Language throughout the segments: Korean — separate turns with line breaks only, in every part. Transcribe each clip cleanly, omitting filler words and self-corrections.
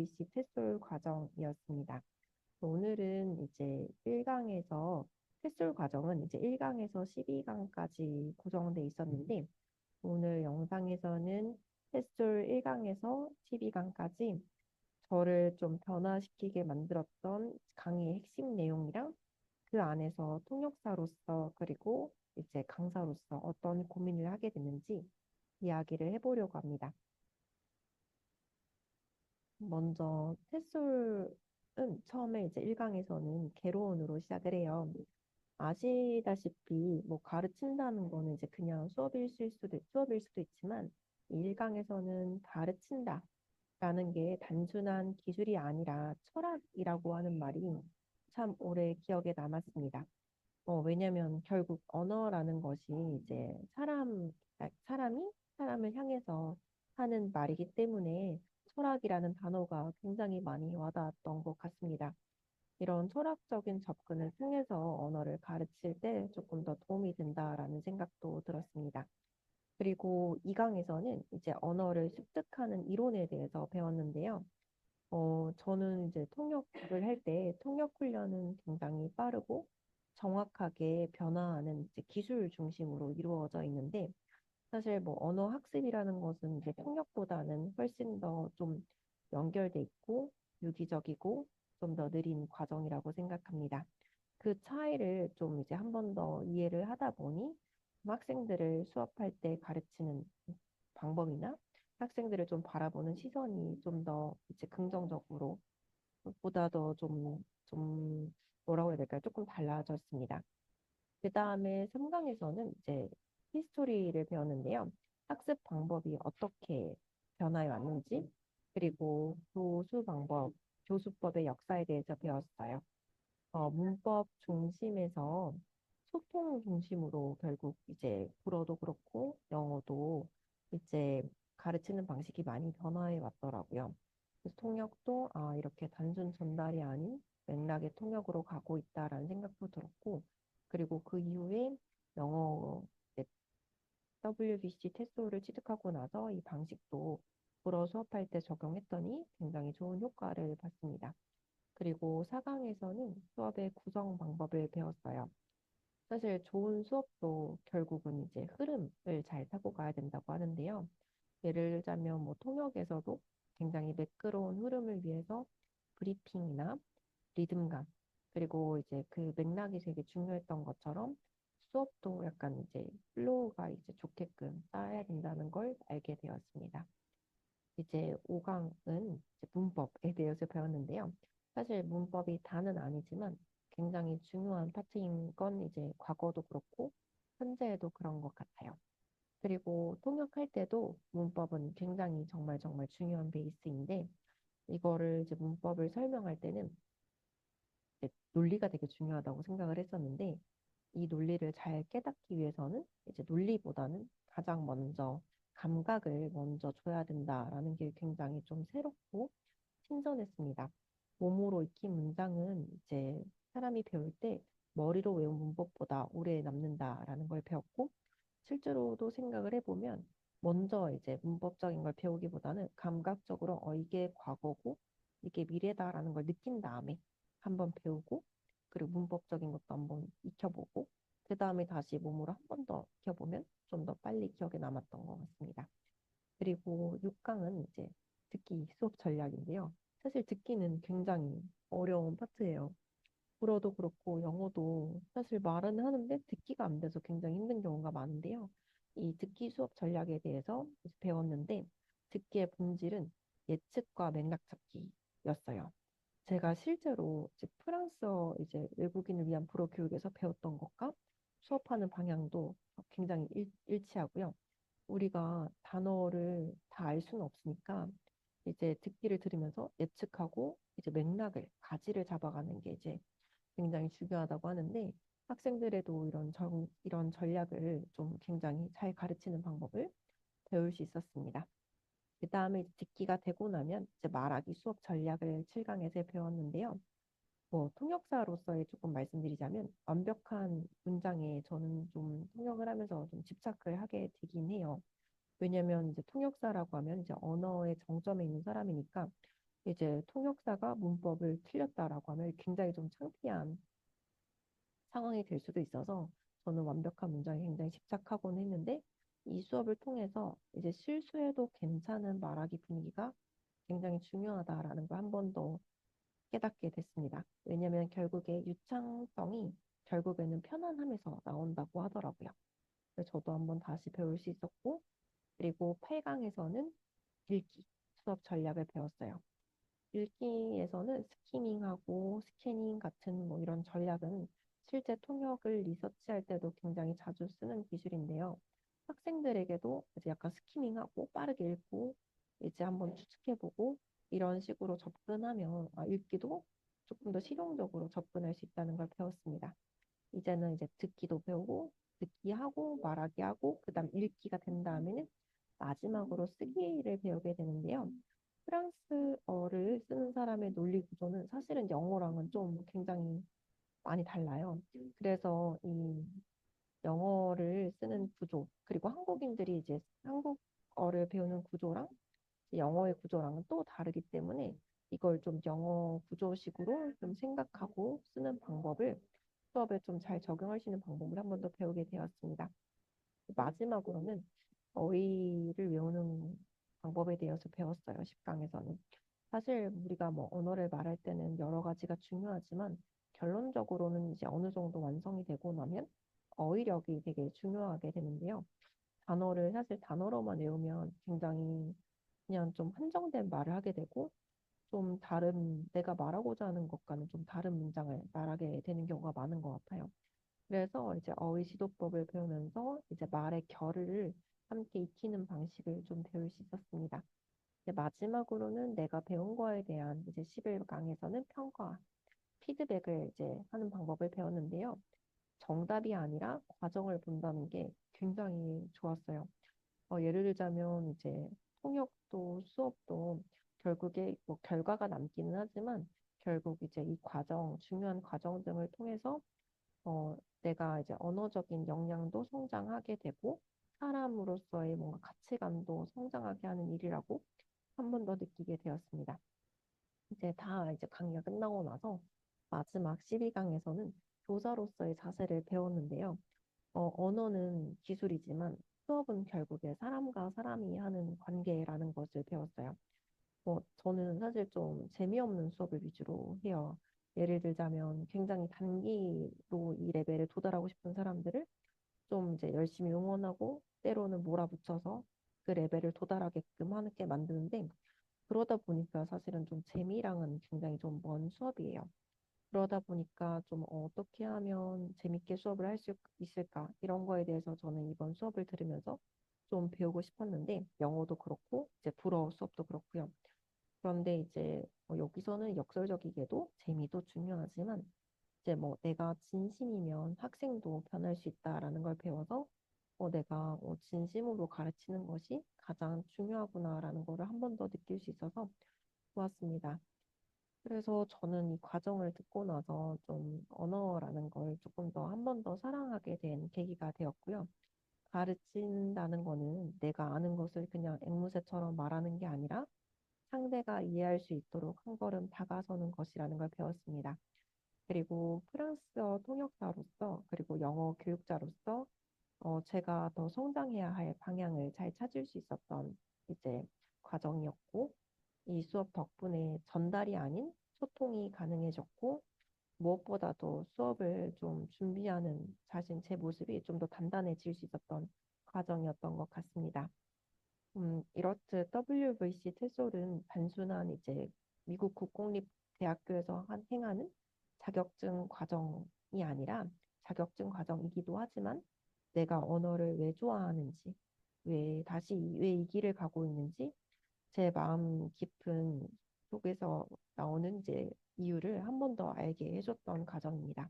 WBC 테솔 과정이었습니다. 오늘은 이제 1강에서 테솔 과정은 이제 1강에서 12강까지 구성돼 있었는데 오늘 영상에서는 테솔 1강에서 12강까지 저를 좀 변화시키게 만들었던 강의의 핵심 내용이랑 그 안에서 통역사로서 그리고 이제 강사로서 어떤 고민을 하게 됐는지 이야기를 해보려고 합니다. 먼저 햇솔은 처음에 이제 1강에서는 개론으로 시작을 해요. 아시다시피 뭐 가르친다는 거는 이제 그냥 수업일 수도 있지만 1강에서는 가르친다라는 게 단순한 기술이 아니라 철학이라고 하는 말이 참 오래 기억에 남았습니다. 왜냐면 결국 언어라는 것이 이제 사람이 사람을 향해서 하는 말이기 때문에 철학이라는 단어가 굉장히 많이 와닿았던 것 같습니다. 이런 철학적인 접근을 통해서 언어를 가르칠 때 조금 더 도움이 된다라는 생각도 들었습니다. 그리고 2강에서는 이제 언어를 습득하는 이론에 대해서 배웠는데요. 저는 이제 통역을 할 때 통역 훈련은 굉장히 빠르고 정확하게 변화하는 이제 기술 중심으로 이루어져 있는데 사실 뭐 언어 학습이라는 것은 이제 통역보다는 훨씬 더 좀 연결돼 있고 유기적이고 좀 더 느린 과정이라고 생각합니다. 그 차이를 좀 이제 한 번 더 이해를 하다 보니 학생들을 수업할 때 가르치는 방법이나 학생들을 좀 바라보는 시선이 좀 더 이제 긍정적으로 보다 더 좀 뭐라고 해야 될까요? 조금 달라졌습니다. 그 다음에 3강에서는 이제 히스토리를 배웠는데요. 학습 방법이 어떻게 변화해 왔는지, 그리고 교수법의 역사에 대해서 배웠어요. 문법 중심에서 소통 중심으로 결국 이제 불어도 그렇고 영어도 이제 가르치는 방식이 많이 변화해 왔더라고요. 그래서 통역도 이렇게 단순 전달이 아닌 맥락의 통역으로 가고 있다라는 생각도 들었고, 그리고 그 이후에 영어 이제 WBC 테스트를 취득하고 나서 이 방식도 불어 수업할 때 적용했더니 굉장히 좋은 효과를 봤습니다. 그리고 4강에서는 수업의 구성 방법을 배웠어요. 사실 좋은 수업도 결국은 이제 흐름을 잘 타고 가야 된다고 하는데요. 예를 들자면 뭐 통역에서도 굉장히 매끄러운 흐름을 위해서 브리핑이나 리듬감, 그리고 이제 그 맥락이 되게 중요했던 것처럼 수업도 약간 이제 플로우가 이제 좋게끔 쌓아야 된다는 걸 알게 되었습니다. 이제 5강은 이제 문법에 대해서 배웠는데요. 사실 문법이 다는 아니지만 굉장히 중요한 파트인 건 이제 과거도 그렇고 현재에도 그런 것 같아요. 그리고 통역할 때도 문법은 굉장히 정말 정말 중요한 베이스인데 이거를 이제 문법을 설명할 때는 이제 논리가 되게 중요하다고 생각을 했었는데 이 논리를 잘 깨닫기 위해서는 이제 논리보다는 가장 먼저 감각을 먼저 줘야 된다라는 게 굉장히 좀 새롭고 신선했습니다. 몸으로 익힌 문장은 이제 사람이 배울 때 머리로 외운 문법보다 오래 남는다라는 걸 배웠고 실제로도 생각을 해보면 먼저 이제 문법적인 걸 배우기보다는 감각적으로 이게 과거고 이게 미래다라는 걸 느낀 다음에 한번 배우고 그리고 문법적인 것도 한번 익혀보고 그 다음에 다시 몸으로 한 번 더 익혀보면 좀 더 빨리 기억에 남았던 것 같습니다. 그리고 6강은 이제 듣기 수업 전략인데요. 사실 듣기는 굉장히 어려운 파트예요. 불어도 그렇고 영어도 사실 말은 하는데 듣기가 안 돼서 굉장히 힘든 경우가 많은데요. 이 듣기 수업 전략에 대해서 이제 배웠는데 듣기의 본질은 예측과 맥락 찾기였어요. 제가 실제로 이제 프랑스어 이제 외국인을 위한 불어 교육에서 배웠던 것과 수업하는 방향도 굉장히 일치하고요. 우리가 단어를 다 알 수는 없으니까 이제 듣기를 들으면서 예측하고 이제 맥락을 가지를 잡아가는 게 이제 굉장히 중요하다고 하는데 학생들에도 이런 전략을 좀 굉장히 잘 가르치는 방법을 배울 수 있었습니다. 그 다음에 듣기가 되고 나면 이제 말하기 수업 전략을 7강에서 배웠는데요. 뭐 통역사로서의 조금 말씀드리자면 완벽한 문장에 저는 좀 통역을 하면서 좀 집착을 하게 되긴 해요. 왜냐면 이제 통역사라고 하면 이제 언어의 정점에 있는 사람이니까 이제 통역사가 문법을 틀렸다라고 하면 굉장히 좀 창피한 상황이 될 수도 있어서 저는 완벽한 문장에 굉장히 집착하곤 했는데 이 수업을 통해서 이제 실수해도 괜찮은 말하기 분위기가 굉장히 중요하다라는 걸 한 번 더 깨닫게 됐습니다. 왜냐하면 결국에 유창성이 결국에는 편안함에서 나온다고 하더라고요. 그래서 저도 한번 다시 배울 수 있었고, 그리고 8강에서는 읽기 수업 전략을 배웠어요. 읽기에서는 스키밍하고 스캐닝 같은 뭐 이런 전략은 실제 통역을 리서치할 때도 굉장히 자주 쓰는 기술인데요. 학생들에게도 이제 약간 스키밍하고 빠르게 읽고 이제 한번 추측해보고 이런 식으로 접근하면 읽기도 조금 더 실용적으로 접근할 수 있다는 걸 배웠습니다. 이제는 이제 듣기도 배우고 듣기 하고 말하기 하고 그다음 읽기가 된 다음에는 마지막으로 쓰기를 배우게 되는데요. 프랑스어를 쓰는 사람의 논리 구조는 사실은 영어랑은 좀 굉장히 많이 달라요. 그래서 이 영어를 쓰는 구조, 그리고 한국인들이 이제 한국어를 배우는 구조랑 영어의 구조랑은 또 다르기 때문에 이걸 좀 영어 구조식으로 좀 생각하고 쓰는 방법을 수업에 좀 잘 적용할 수 있는 방법을 한 번 더 배우게 되었습니다. 마지막으로는 어휘를 외우는 방법에 대해서 배웠어요, 10강에서는. 사실 우리가 뭐 언어를 말할 때는 여러 가지가 중요하지만 결론적으로는 이제 어느 정도 완성이 되고 나면 어휘력이 되게 중요하게 되는데요. 단어를 사실 단어로만 외우면 굉장히 그냥 좀 한정된 말을 하게 되고 좀 다른 내가 말하고자 하는 것과는 좀 다른 문장을 말하게 되는 경우가 많은 것 같아요. 그래서 이제 어휘 지도법을 배우면서 이제 말의 결을 함께 익히는 방식을 좀 배울 수 있었습니다. 이제 마지막으로는 내가 배운 거에 대한 이제 11강에서는 평가, 피드백을 이제 하는 방법을 배웠는데요. 정답이 아니라 과정을 본다는 게 굉장히 좋았어요. 예를 들자면 이제 통역도 수업도 결국에 뭐 결과가 남기는 하지만 결국 이제 이 과정, 중요한 과정 등을 통해서 내가 이제 언어적인 역량도 성장하게 되고 사람으로서의 뭔가 가치관도 성장하게 하는 일이라고 한 번 더 느끼게 되었습니다. 이제 강의가 끝나고 나서 마지막 12강에서는 교사로서의 자세를 배웠는데요. 언어는 기술이지만 수업은 결국에 사람과 사람이 하는 관계라는 것을 배웠어요. 저는 사실 좀 재미없는 수업을 위주로 해요. 예를 들자면 굉장히 단기로 이 레벨에 도달하고 싶은 사람들을 좀 이제 열심히 응원하고 때로는 몰아붙여서 그 레벨을 도달하게끔 하게 만드는데 그러다 보니까 사실은 좀 재미랑은 굉장히 좀 먼 수업이에요. 그러다 보니까 좀 어떻게 하면 재밌게 수업을 할 수 있을까? 이런 거에 대해서 저는 이번 수업을 들으면서 좀 배우고 싶었는데 영어도 그렇고 이제 불어 수업도 그렇고요. 그런데 이제 여기서는 역설적이게도 재미도 중요하지만 이제 뭐 내가 진심이면 학생도 변할 수 있다라는 걸 배워서 내가 진심으로 가르치는 것이 가장 중요하구나라는 거를 한 번 더 느낄 수 있어서 좋았습니다. 그래서 저는 이 과정을 듣고 나서 좀 언어라는 걸 조금 더 한 번 더 사랑하게 된 계기가 되었고요. 가르친다는 거는 내가 아는 것을 그냥 앵무새처럼 말하는 게 아니라 상대가 이해할 수 있도록 한 걸음 다가서는 것이라는 걸 배웠습니다. 그리고 프랑스어 통역사로서 그리고 영어 교육자로서 제가 더 성장해야 할 방향을 잘 찾을 수 있었던 이제 과정이었고 이 수업 덕분에 전달이 아닌 소통이 가능해졌고 무엇보다도 수업을 좀 준비하는 자신 제 모습이 좀 더 단단해질 수 있었던 과정이었던 것 같습니다. 이렇듯 WVC 테솔은 단순한 이제 미국 국공립대학교에서 행하는 자격증 과정이 아니라 자격증 과정이기도 하지만 내가 언어를 왜 좋아하는지, 왜 이 길을 가고 있는지 제 마음 깊은 속에서 나오는 이제 이유를 한 번 더 알게 해줬던 과정입니다.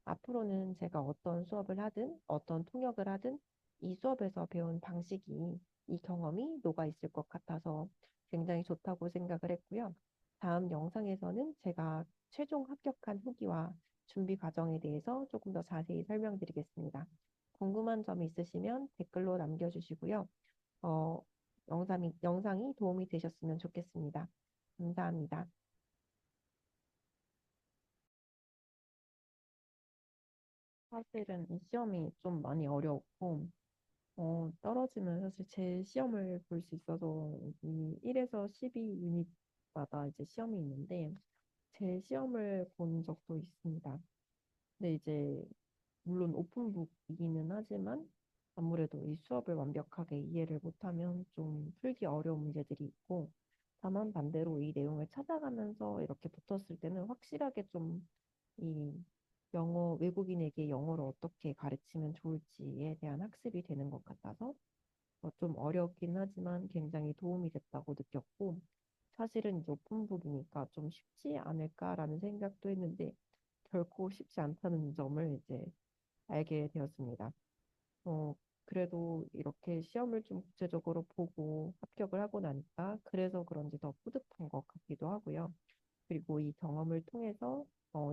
앞으로는 제가 어떤 수업을 하든 어떤 통역을 하든 이 수업에서 배운 방식이 이 경험이 녹아 있을 것 같아서 굉장히 좋다고 생각을 했고요. 다음 영상에서는 제가 최종 합격한 후기와 준비 과정에 대해서 조금 더 자세히 설명드리겠습니다. 궁금한 점 있으시면 댓글로 남겨주시고요. 어, 영상이 도움이 되셨으면 좋겠습니다. 감사합니다. 사실은 이 시험이 좀 많이 어려웠고, 떨어지면 사실 제 시험을 볼 수 있어서 이 1에서 12 유닛마다 이제 시험이 있는데, 제 시험을 본 적도 있습니다. 근데 이제 물론 오픈북이기는 하지만 아무래도 이 수업을 완벽하게 이해를 못하면 좀 풀기 어려운 문제들이 있고, 다만 반대로 이 내용을 찾아가면서 이렇게 붙었을 때는 확실하게 좀 이 영어, 외국인에게 영어를 어떻게 가르치면 좋을지에 대한 학습이 되는 것 같아서 좀 어렵긴 하지만 굉장히 도움이 됐다고 느꼈고, 사실은 이제 오픈북이니까 좀 쉽지 않을까라는 생각도 했는데, 결코 쉽지 않다는 점을 이제 알게 되었습니다. 어, 그래도 이렇게 시험을 좀 구체적으로 보고 합격을 하고 나니까 그래서 그런지 더 뿌듯한 것 같기도 하고요. 그리고 이 경험을 통해서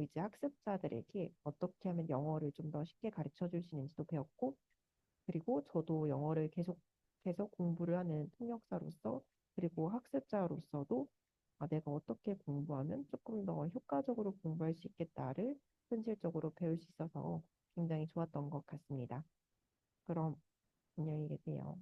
이제 학습자들에게 어떻게 하면 영어를 좀 더 쉽게 가르쳐 줄 수 있는지도 배웠고, 그리고 저도 영어를 계속해서 공부를 하는 통역사로서, 그리고 학습자로서도 내가 어떻게 공부하면 조금 더 효과적으로 공부할 수 있겠다를 현실적으로 배울 수 있어서 굉장히 좋았던 것 같습니다. 그럼 안녕히 계세요.